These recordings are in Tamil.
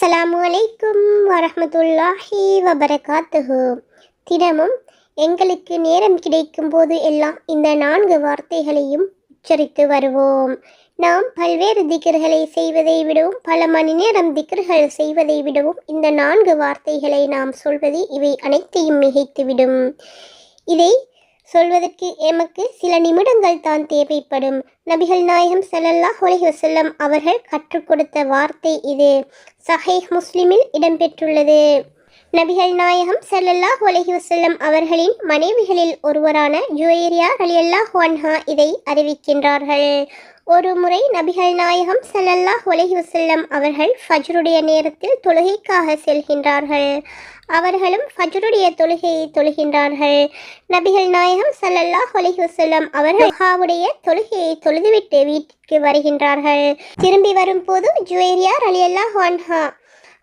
அஸ்ஸலாமு அலைக்கும் வரஹ்மத்துல்லாஹி வபரகாத்துஹு. தினமும் எங்களுக்கு நேரம் கிடைக்கும் போது எல்லாம் இந்த 4 வார்த்தைகளையும் உச்சரித்து வருவோம். நாம் பல்வேறு திக்ர்களை செய்வதை விடவும் பல மணி நேரம் திக்ர்கள் செய்வதை விடவும் இந்த 4 வார்த்தைகளை நாம் சொல்வது இவை அனைத்தையும் மிகைத்துவிடும். இதை சொல்வதற்கு எமக்கு சில நிமிடங்கள் தான் தேவைப்படும். நபிகள் நாயகம் ஸல்லல்லாஹு அலைஹி வஸல்லம் அவர்கள் கற்றுக் கொடுத்த வார்த்தை இது. சஹீஹ் முஸ்லிமில் இடம்பெற்றுள்ளது. நபிகள் நாயகம் ஸல்லல்லாஹு அலைஹி வஸல்லம் அவர்களின் மனைவிகளில் ஒருவரான ஜுவைரியா ரலியல்லாஹு அன்ஹா இதை அறிவிக்கின்றார்கள். ஒரு முறை நபிகள் நாயகம் ஸல்லல்லாஹு அலைஹி வஸல்லம் அவர்கள் ஃபஜ்ருடைய நேரத்தில் தொழுகைக்காக செல்கின்றார்கள். அவர்களும் ஃபஜ்ருடைய தொழுகையை தொழுகின்றார்கள். நபிகள் நாயகம் ஸல்லல்லாஹு அலைஹி வஸல்லம் அவர்கள் துஹாவுடைய தொழுகையை தொழுதுவிட்டு வீட்டிற்கு வருகின்றார்கள். திரும்பி வரும்போது ஜுவைரியா ரலியல்லாஹு அன்ஹா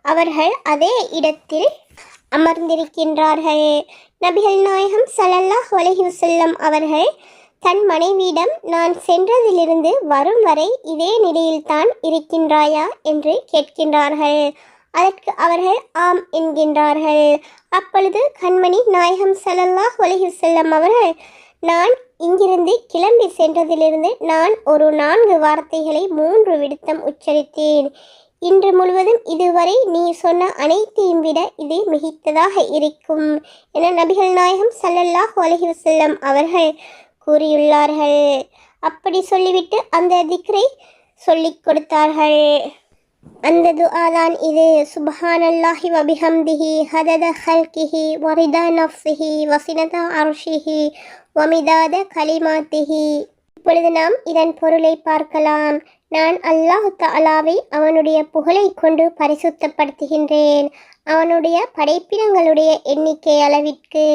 அவர்கள் அதே இடத்தில் அமர்ந்திருக்கின்றார்கள். நபிகள் நாயகம் ஸல்லல்லாஹு அலைஹி வஸல்லம் அவர்கள் தன் மனைவியிடம், நான் சென்றதிலிருந்து வரும் வரை இதே நிலையில்தான் இருக்கின்றாயா என்று கேட்கின்றார்கள். அதற்கு அவர்கள் ஆம் என்கின்றார்கள். அப்பொழுது கண்மணி நாயகம் ஸல்லல்லாஹு அலைஹி வஸல்லம் அவர்கள், நான் இங்கிருந்து கிளம்பி சென்றதிலிருந்து நான் ஒரு 4 வார்த்தைகளை 3 விடுத்தம் உச்சரித்தேன். இன்று முழுவதும் இதுவரை நீ சொன்ன அனைத்தையும் விட இது மிகைத்ததாக இருக்கும் என நபிகள் நாயகம் ஸல்லல்லாஹு அலைஹி வஸல்லம் அவர்கள் கூறியுள்ளார்கள். அப்படி சொல்லிவிட்டு அந்த திக்ரை சொல்லிக் கொடுத்தார்கள். அந்த துஆதான் இது. சுப்ஹானல்லாஹி வபிஹம்திஹி ஹதத ஹல்கிஹி வரிதா நஃப்ஸிஹி வஸினத அர்ஷிஹி வமிதாத கலிமாத்திஹி. இப்பொழுது நாம் இதன் பொருளை பார்க்கலாம். நான் அல்லாஹ் தஆலாவை அவனுடைய புகழை கொண்டு பரிசுத்தப்படுத்துகின்றேன். அவனுடைய படைப்பினங்களுடைய எண்ணிக்கை அளவிற்கு,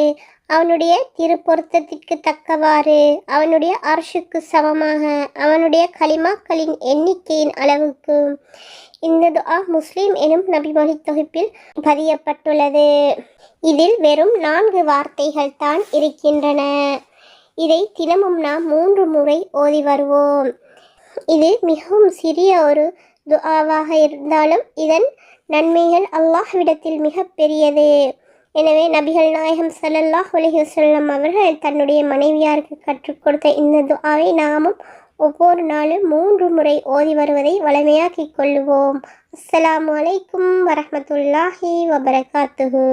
அவனுடைய திருப்பொருத்தத்திற்கு தக்கவாறு, அவனுடைய அர்ஷுக்கு சமமாக, அவனுடைய கலிமாக்களின் எண்ணிக்கையின் அளவுக்கு. இந்த துஆ முஸ்லிம் எனும் நபிமொழி தொகுப்பில் பதியப்பட்டுள்ளது. இதில் வெறும் 4 வார்த்தைகள் தான் இருக்கின்றன. இதை தினமும் நாம் 3 முறை ஓதி வருவோம். இது மிகவும் சிறிய ஒரு துஆவாக இருந்தாலும் இதன் நன்மைகள் அல்லாஹ்விடத்தில் மிக பெரியது. எனவே நபிகள் நாயகம் ஸல்லல்லாஹு அலைஹி வஸல்லம் அவர்கள் தன்னுடைய மனைவியாருக்கு கற்றுக் கொடுத்த இந்த துஆவை நாமும் ஒவ்வொரு நாளும் 3 முறை ஓதி வருவதை வழமையாக்கிக் கொள்ளுவோம். அஸ்ஸலாமு அலைக்கும் வரஹ்மத்துல்லாஹி வபரகாத்துஹு.